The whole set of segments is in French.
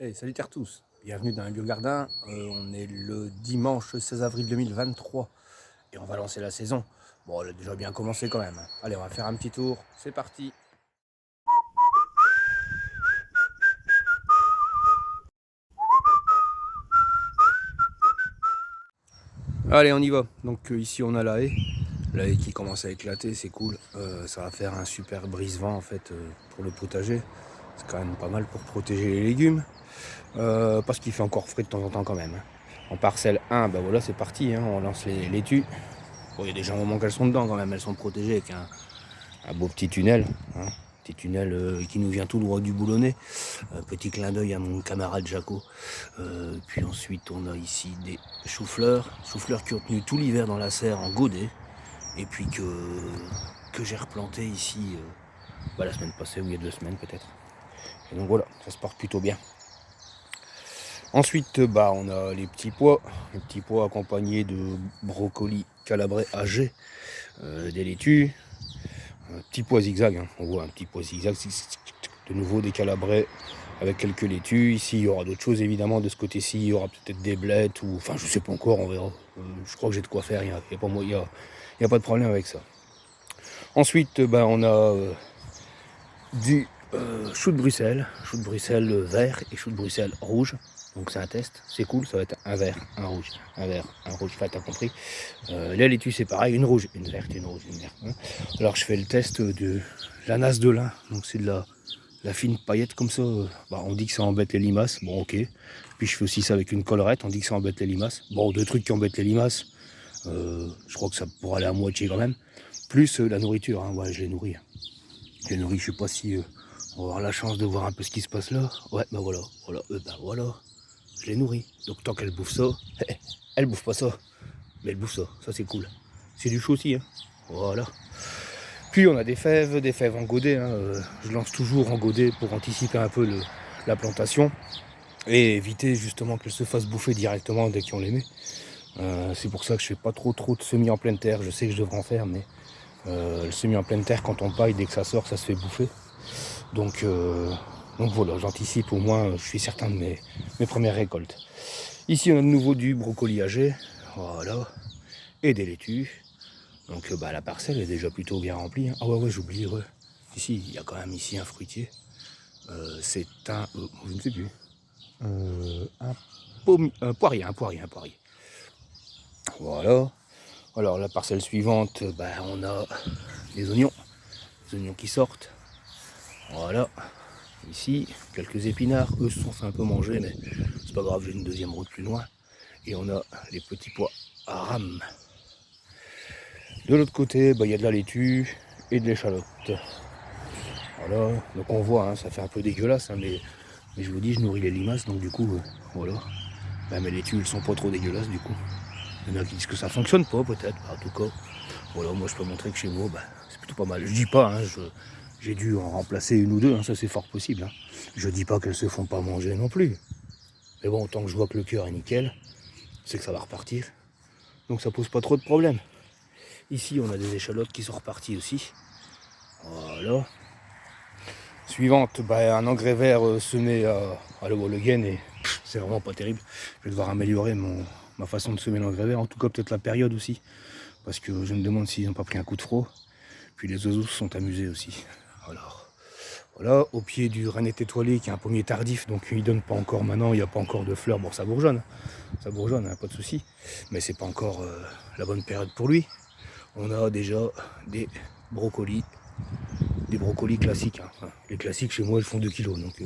Hey, salut à tous, bienvenue dans un biogardin. On est le dimanche 16 avril 2023 et on va lancer la saison. Bon, elle a déjà bien commencé quand même. Allez, on va faire un petit tour, c'est parti. Allez, on y va. Donc ici on a la haie qui commence à éclater, c'est cool. Ça va faire un super brise-vent en fait pour le potager. C'est quand même pas mal pour protéger les légumes. Parce qu'il fait encore frais de temps en temps quand même. En parcelle 1, bah voilà, c'est parti, hein, on lance les laitues. Bon, il y a déjà un moment qu'elles sont dedans quand même, elles sont protégées avec un beau petit tunnel, hein, petit tunnel qui nous vient tout droit du Boulonnais. Petit clin d'œil à mon camarade Jaco. Puis ensuite on a ici des choux-fleurs qui ont tenu tout l'hiver dans la serre en godet, et puis que j'ai replanté ici la semaine passée, ou il y a 2 semaines peut-être. Et donc voilà, ça se porte plutôt bien. Ensuite, on a les petits pois accompagnés de brocolis calabrais âgés, des laitues, un petit pois zigzag, hein. On voit un petit pois zigzag, de nouveau des calabrais avec quelques laitues. Ici, il y aura d'autres choses évidemment. De ce côté-ci, il y aura peut-être des blettes, ou enfin, je sais pas encore, on verra. Je crois que j'ai de quoi faire, il y a pas de problème avec ça. Ensuite, on a du chou de Bruxelles vert et chou de Bruxelles rouge. Donc c'est un test, c'est cool, ça va être un vert, un rouge, un vert, un rouge, enfin t'as compris. Les laitues c'est pareil, une rouge, une verte, une rouge, une verte. Hein. Alors je fais le test de la nasse de lin, donc c'est de la fine paillette comme ça. On dit que ça embête les limaces, bon ok. Puis je fais aussi ça avec une collerette, on dit que ça embête les limaces. Bon, deux trucs qui embêtent les limaces, je crois que ça pourra aller à moitié quand même. Plus la nourriture, hein. Ouais, je les nourris. Je les nourris, je sais pas si on va avoir la chance de voir un peu ce qui se passe là. Ouais, voilà, je les nourris. Donc tant qu'elle bouffe ça, elle bouffe pas ça, mais elle bouffe ça c'est cool. C'est du chou aussi, hein. Voilà. Puis on a des fèves en godet, hein. Je lance toujours en godet pour anticiper un peu la plantation et éviter justement qu'elle se fasse bouffer directement dès qu'on les met. C'est pour ça que je fais pas trop de semis en pleine terre. Je sais que je devrais en faire, mais le semis en pleine terre, quand on paille, dès que ça sort, ça se fait bouffer. Donc voilà, j'anticipe au moins, je suis certain de mes premières récoltes. Ici on a de nouveau du brocoli âgé, voilà, et des laitues. Donc la parcelle est déjà plutôt bien remplie, hein. Ah ouais, j'oublie, ouais. Ici, il y a quand même ici un fruitier. C'est je ne sais plus. Un poirier. Voilà. Alors la parcelle suivante, on a les oignons qui sortent. Voilà. Ici, quelques épinards, eux se sont fait un peu manger, mais c'est pas grave, j'ai une deuxième route plus loin. Et on a les petits pois à rame. De l'autre côté, il y a de la laitue et de l'échalote. Voilà, donc on voit, hein, ça fait un peu dégueulasse, hein, mais je vous dis, je nourris les limaces, donc du coup, voilà. Mes laitues, elles sont pas trop dégueulasses, du coup. Il y en a qui disent que ça fonctionne pas, peut-être, en tout cas. Voilà, moi je peux montrer que chez moi, c'est plutôt pas mal. Je dis pas, hein, j'ai dû en remplacer une ou deux, hein, ça c'est fort possible. Hein. Je dis pas qu'elles se font pas manger non plus. Mais bon, tant que je vois que le cœur est nickel, c'est que ça va repartir. Donc ça pose pas trop de problèmes. Ici, on a des échalotes qui sont reparties aussi. Voilà. Suivante, un engrais vert semé à l'Hologen, et c'est vraiment pas terrible. Je vais devoir améliorer ma façon de semer l'engrais vert, en tout cas peut-être la période aussi, parce que je me demande s'ils n'ont pas pris un coup de froid. Puis les oiseaux se sont amusés aussi. Alors, voilà, au pied du Renette étoilé qui est un pommier tardif, donc il donne pas encore maintenant, il n'y a pas encore de fleurs. Bon, ça bourgeonne, hein, pas de souci, mais c'est pas encore la bonne période pour lui. On a déjà des brocolis classiques, hein. Enfin, les classiques chez moi ils font 2 kilos, donc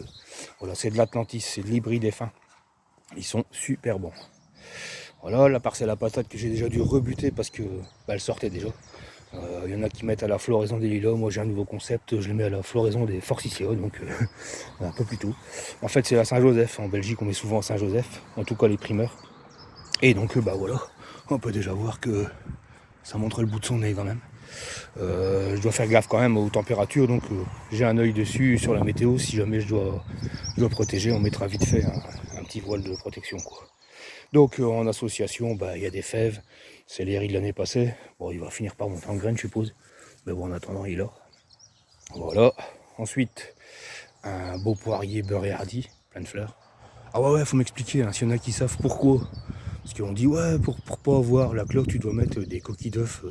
voilà, c'est de l'Atlantis, c'est de l'hybride F1. Ils sont super bons. Voilà la parcelle à patates que j'ai déjà dû rebuter parce que elle sortait déjà. Il y en a qui mettent à la floraison des lilas, moi j'ai un nouveau concept, je les mets à la floraison des forsythias, donc un peu plus tôt. En fait c'est à Saint-Joseph, en Belgique on met souvent à Saint-Joseph, en tout cas les primeurs. Et donc voilà, on peut déjà voir que ça montre le bout de son nez quand même. Je dois faire gaffe quand même aux températures, donc j'ai un œil dessus sur la météo. Si jamais je dois protéger, on mettra vite fait un petit voile de protection, quoi. Donc en association, il y a des fèves, c'est les riz de l'année passée. Bon, il va finir par monter en graines, je suppose, mais bon, en attendant, il est là. Voilà. Ensuite, un beau poirier beurré hardy, plein de fleurs. Ah ouais, faut m'expliquer, hein, s'il y en a qui savent pourquoi. Parce qu'on dit, ouais, pour pas avoir la cloque, tu dois mettre des coquilles d'œufs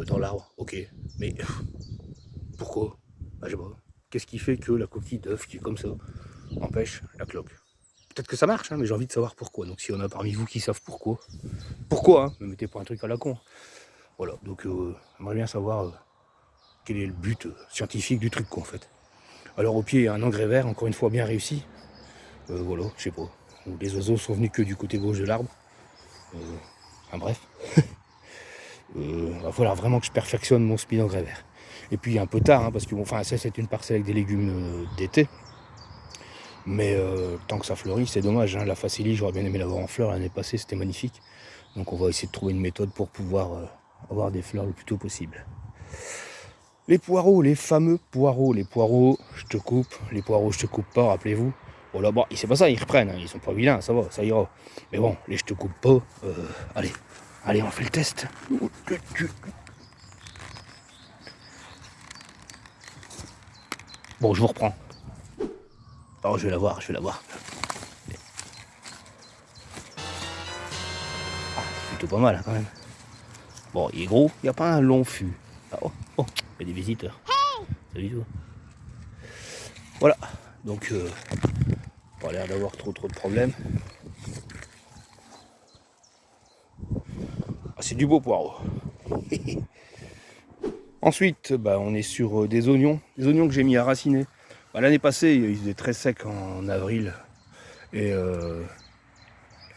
dans l'arbre. Ok, mais pourquoi? Bah, je sais pas. Qu'est-ce qui fait que la coquille d'œuf qui est comme ça empêche la cloque? Peut-être que ça marche, hein, mais j'ai envie de savoir pourquoi. Donc s'il y en a parmi vous qui savent pourquoi, hein, ne me mettez pas un truc à la con. Voilà, donc j'aimerais bien savoir quel est le but scientifique du truc, quoi, en fait. Alors au pied, il y a un engrais vert, encore une fois bien réussi. Voilà, je sais pas. Les oiseaux sont venus que du côté gauche de l'arbre. Enfin bref. Va falloir vraiment que je perfectionne mon speed engrais vert. Et puis un peu tard, hein, parce que bon, enfin, ça c'est une parcelle avec des légumes d'été. Mais tant que ça fleurit, c'est dommage. Hein. La facélie, j'aurais bien aimé l'avoir en fleurs l'année passée, c'était magnifique. Donc on va essayer de trouver une méthode pour pouvoir avoir des fleurs le plus tôt possible. Les poireaux, les fameux poireaux. Les poireaux, je te coupe. Les poireaux, je te coupe pas, rappelez-vous. Bon là, bon, c'est pas ça, ils reprennent. Hein. Ils sont pas vilains, ça va, ça ira. Mais bon, les je te coupe pas. Allez, on fait le test. Bon, je vous reprends. Alors, je vais la voir. Ah, plutôt pas mal, hein, quand même. Bon, il est gros, il n'y a pas un long fût. Ah, oh, il y a des visiteurs. Salut toi. Voilà, donc pas l'air d'avoir trop de problèmes. Ah, c'est du beau poireau. Ensuite, on est sur des oignons que j'ai mis à raciner. L'année passée, il faisait très sec en avril et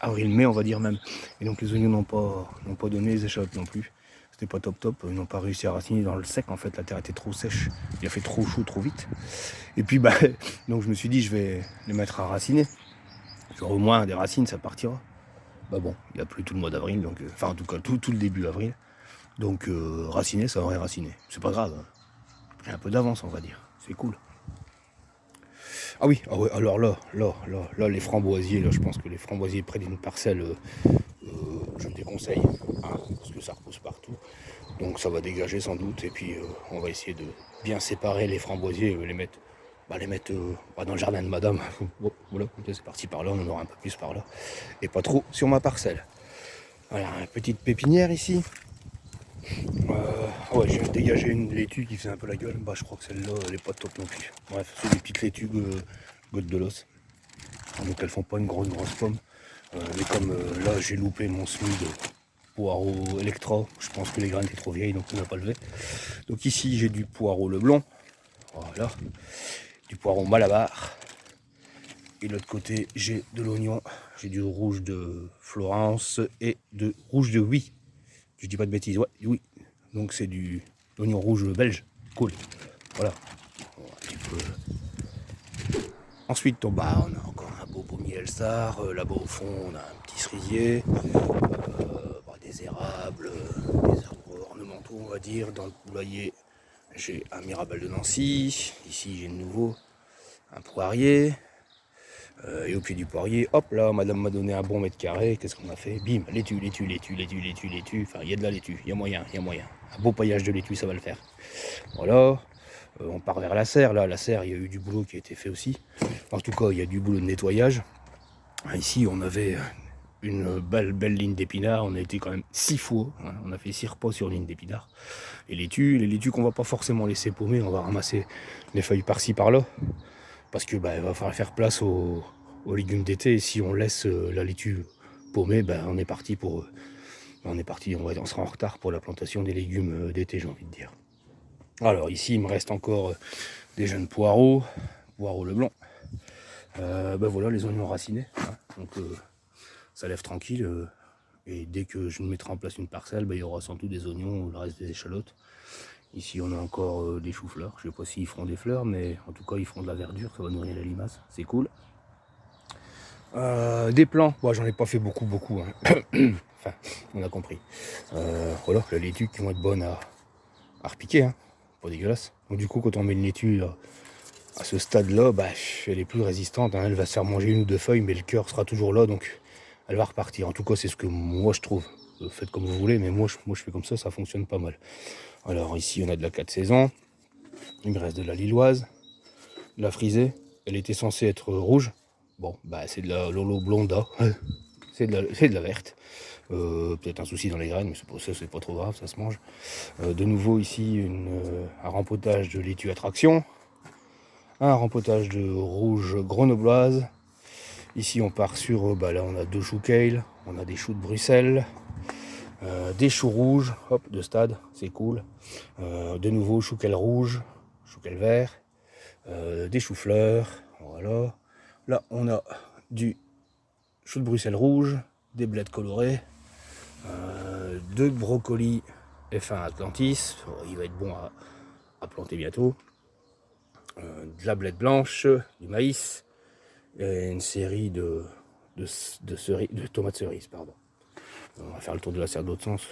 avril-mai, on va dire même. Et donc les oignons n'ont pas donné les échalotes non plus. C'était pas top, ils n'ont pas réussi à raciner dans le sec, en fait, la terre était trop sèche, il a fait trop chaud, trop vite. Et puis, donc je me suis dit, je vais les mettre à raciner. Genre au moins des racines, ça partira. Bon, il n'y a plus tout le mois d'avril, donc, enfin en tout cas tout le début avril. Donc raciner, ça aurait raciné. C'est pas grave, hein. J'ai un peu d'avance, on va dire, c'est cool. Ah oui, alors là, les framboisiers, là, je pense que les framboisiers près d'une parcelle, je me déconseille, hein, parce que ça repousse partout. Donc ça va dégager sans doute, et puis on va essayer de bien séparer les framboisiers, les mettre dans le jardin de madame. Voilà, c'est parti par là, on en aura un peu plus par là, et pas trop sur ma parcelle. Voilà, une petite pépinière ici. Ouais, j'ai dégagé une laitue qui faisait un peu la gueule. Je crois que celle-là, elle est pas top non plus. Bref, c'est des petites laitues gouttes de l'os. Donc elles font pas une grosse pomme. Mais comme là, j'ai loupé mon semis de poireau Electra, je pense que les graines étaient trop vieilles, donc on n'a pas levé. Donc ici, j'ai du poireau Leblanc. Voilà. Du poireau Malabar. Et de l'autre côté, j'ai de l'oignon. J'ai du rouge de Florence et de rouge de Oui. Je dis pas de bêtises, ouais, oui. Donc c'est du l'oignon rouge belge. Cool. Voilà. Un petit peu. Ensuite, on a encore un beau pommier Elstar. Là-bas au fond, on a un petit cerisier. Des érables, des arbres ornementaux, on va dire. Dans le poulailler, j'ai un Mirabelle de Nancy. Ici, j'ai de nouveau un poirier. Et au pied du poirier, hop là, madame m'a donné un bon mètre carré. Qu'est-ce qu'on a fait? Bim, laitue. Enfin, il y a de la laitue, il y a moyen. Un beau paillage de laitue, ça va le faire. Voilà. On part vers la serre. Là, la serre, il y a eu du boulot qui a été fait aussi. En tout cas, il y a du boulot de nettoyage. Ici, on avait une belle ligne d'épinards. On a été quand même 6 fois. Hein. On a fait 6 repas sur ligne d'épinards. Les laitues qu'on va pas forcément laisser paumer. On va ramasser les feuilles par-ci, par-là. Parce que il va falloir faire place aux légumes d'été. Et si on laisse la laitue paumée, on est parti pour... on sera en retard pour la plantation des légumes d'été, j'ai envie de dire. Alors ici, il me reste encore des jeunes poireaux Leblanc. Voilà, les oignons racinés. Hein. Donc ça lève tranquille. Et dès que je mettrai en place une parcelle, il y aura sans doute des oignons, le reste des échalotes. Ici, on a encore des choux-fleurs. Je ne sais pas s'ils feront des fleurs, mais en tout cas, ils feront de la verdure. Ça va nourrir la limace. C'est cool. Des plants. J'en ai pas fait beaucoup. Hein. Enfin, on a compris. Voilà, les laitues qui vont être bonnes à repiquer. Hein. Pas dégueulasse. Donc du coup, quand on met une laitue là, à ce stade-là, elle est plus résistante. Hein. Elle va se faire manger 1 ou 2 feuilles, mais le cœur sera toujours là. Donc, elle va repartir. En tout cas, c'est ce que moi, je trouve. Faites comme vous voulez, mais moi, je fais comme ça fonctionne pas mal. Alors ici, on a de la 4 saisons. Il me reste de la lilloise, de la frisée. Elle était censée être rouge. Bon, bah c'est de la Lolo Blonda, c'est de la verte. Peut-être un souci dans les graines, mais c'est pas trop grave, ça se mange. De nouveau ici, un rempotage de laitue attraction, un rempotage de rouge grenobloise. Ici on part sur, là on a 2 choux kale, on a des choux de Bruxelles, des choux rouges, hop, de stade, c'est cool. De nouveau choux kale rouge, choux kale vert, des choux-fleurs, voilà. Là on a du chou de Bruxelles rouge, des blettes colorées, de brocolis F1 Atlantis, il va être bon à planter bientôt, de la blette blanche, du maïs, et une série de tomates cerises, pardon. On va faire le tour de la serre de l'autre sens.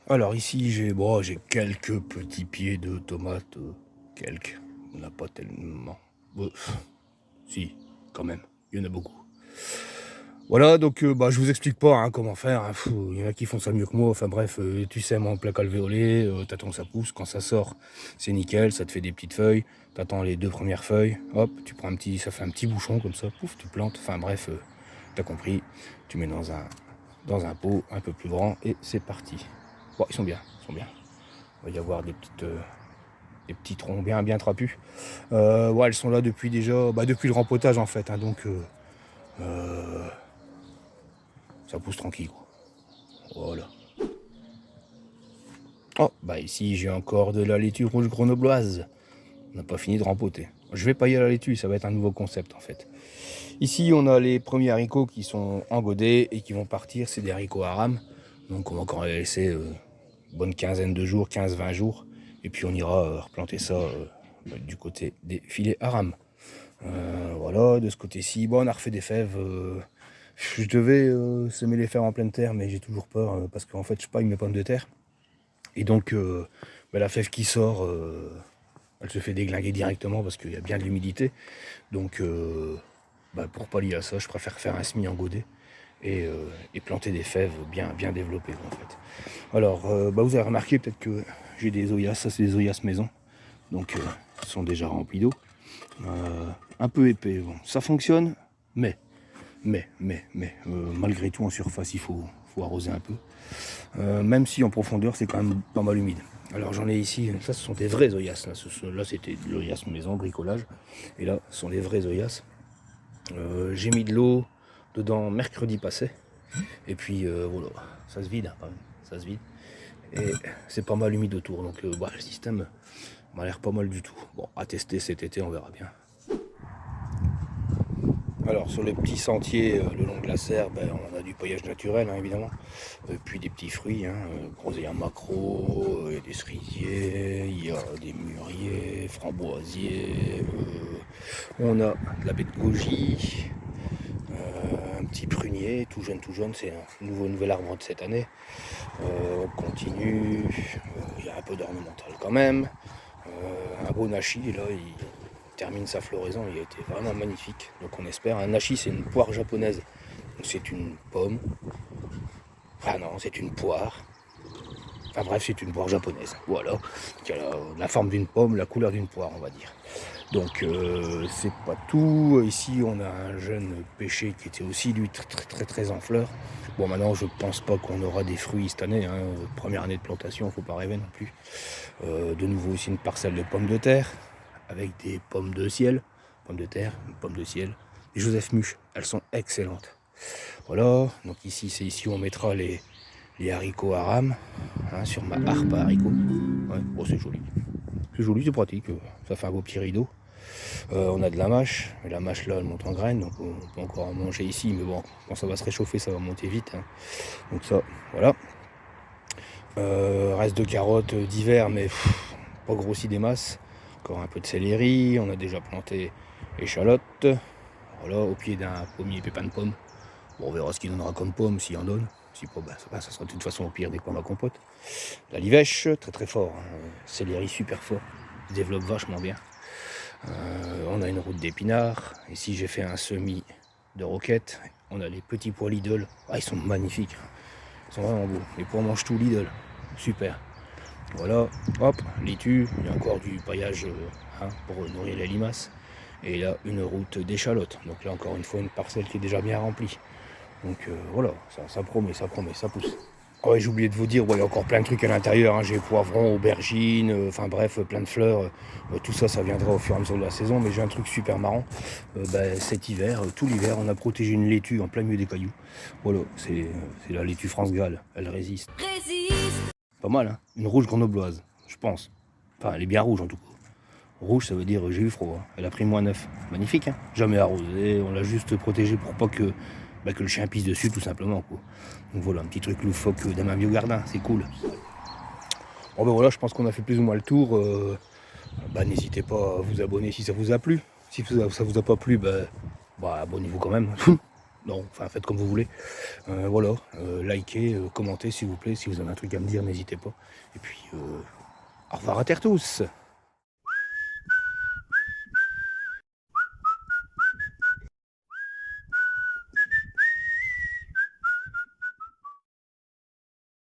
Alors ici j'ai quelques petits pieds de tomates, quelques, on n'a pas tellement, si, quand même, il y en a beaucoup. Voilà, donc je vous explique pas comment faire, hein. Il y en a qui font ça mieux que moi, enfin bref, tu sèmes en plaque alvéolée, t'attends que ça pousse, quand ça sort, c'est nickel, ça te fait des petites feuilles, t'attends les 2 premières feuilles, hop, tu prends ça fait un petit bouchon comme ça, pouf, tu plantes, enfin bref, t'as compris, tu mets dans un pot un peu plus grand et c'est parti. Bon, ils sont bien, Il va y avoir des petits troncs bien trapus. Elles sont là depuis depuis le rempotage en fait, hein, donc ça pousse tranquille, quoi. Voilà. Oh, ici j'ai encore de la laitue rouge grenobloise. On n'a pas fini de rempoter. Je vais pailler la laitue, ça va être un nouveau concept en fait. Ici on a les premiers haricots qui sont engodés et qui vont partir, c'est des haricots haram. Donc on va encore les laisser une bonne quinzaine de jours, 15-20 jours. Et puis on ira replanter ça du côté des filets haram. Voilà, de ce côté-ci, on a refait des fèves. Je devais semer les fèves en pleine terre, mais j'ai toujours peur parce qu'en fait je paille mes pommes de terre. Et donc la fève qui sort, elle se fait déglinguer directement parce qu'il y a bien de l'humidité. Donc pour pallier à ça, je préfère faire un semis engodé et planter des fèves bien développées en fait. Alors vous avez remarqué peut-être que j'ai des oyas, ça c'est des oyas maison. Donc ils sont déjà remplis d'eau. Un peu épais, bon, ça fonctionne, mais malgré tout en surface il faut arroser un peu. Même si en profondeur c'est quand même pas mal humide. Alors j'en ai ici, ça ce sont des vrais oyas, là c'était de l'oyas maison, bricolage, et là ce sont des vrais oyas. J'ai mis de l'eau dedans mercredi passé, et puis voilà, ça se vide hein, quand même, ça se vide, et c'est pas mal humide autour, donc le système m'a l'air pas mal du tout. Bon, à tester cet été, on verra bien. Alors sur les petits sentiers le long de la serre, on a du paillage naturel hein, évidemment, puis des petits fruits, groseilliers maquereau, il y a des cerisiers, il y a des mûriers, framboisiers, on a de la baie de goji, un petit prunier, tout jeune, c'est un nouvel arbre de cette année. On continue, il y a un peu d'ornemental quand même, un beau nachi, là il termine sa floraison, il a été vraiment magnifique. Donc on espère, un nachi c'est une poire japonaise, donc c'est une pomme, c'est une poire, enfin bref c'est une poire japonaise, voilà, qui a la forme d'une pomme, la couleur d'une poire on va dire. Donc c'est pas tout, ici on a un jeune pêcher qui était aussi lui très en fleurs. Bon maintenant je pense pas qu'on aura des fruits cette année, hein. Première année de plantation, faut pas rêver non plus. De nouveau aussi une parcelle de pommes de terre, avec des pommes de ciel, pommes de terre, pommes de ciel, des Joseph Muche, elles sont excellentes. Voilà, donc ici c'est ici où on mettra les haricots haram, hein, sur ma harpe à haricots. Ouais, bon, c'est joli, c'est pratique, ça fait un beau petit rideau. On a de la mâche, mais la mâche là elle monte en graines, donc on peut encore en manger ici, mais bon, quand ça va se réchauffer ça va monter vite, hein. Donc ça, voilà. Reste de carottes d'hiver, mais pas grossi des masses. Encore un peu de céleri, on a déjà planté échalotes, voilà, au pied d'un pommier pépin de pomme. Bon, on verra ce qu'il donnera comme pomme, s'il en donne. Si pas, ça sera de toute façon au pire des pommes à compote. La livèche, très fort, hein. Céleri super fort, il se développe vachement bien. On a une route d'épinards. Ici j'ai fait un semis de roquettes. On a les petits pois Lidl, ils sont magnifiques, ils sont vraiment beaux. Les pois mangent tout Lidl, super. Voilà, hop, laitue, il y a encore du paillage pour nourrir les limaces. Et là, une route d'échalote. Donc là, encore une fois, une parcelle qui est déjà bien remplie. Donc voilà, ça promet, ça pousse. Ah ouais, j'ai oublié de vous dire, il y a encore plein de trucs à l'intérieur, hein. J'ai poivrons, aubergines, enfin bref, plein de fleurs. Tout ça, ça viendra au fur et à mesure de la saison. Mais j'ai un truc super marrant. Cet hiver, tout l'hiver, on a protégé une laitue en plein milieu des cailloux. Voilà, c'est la laitue France Gall, elle résiste. Pas mal, hein. Une rouge grenobloise, je pense. Enfin, elle est bien rouge en tout cas. Rouge, ça veut dire j'ai eu froid, hein. Elle a pris -9. Magnifique, hein. Jamais arrosée, on l'a juste protégée pour pas que le chien pisse dessus, tout simplement, quoi. Donc voilà, un petit truc loufoque d'un même biogardin, c'est cool. Bon ben voilà, je pense qu'on a fait plus ou moins le tour. N'hésitez pas à vous abonner si ça vous a plu. Si ça vous a pas plu, abonnez-vous quand même. Non, enfin faites comme vous voulez. Voilà, likez, commentez s'il vous plaît. Si vous avez un truc à me dire, n'hésitez pas. Et puis, au revoir à terre tous.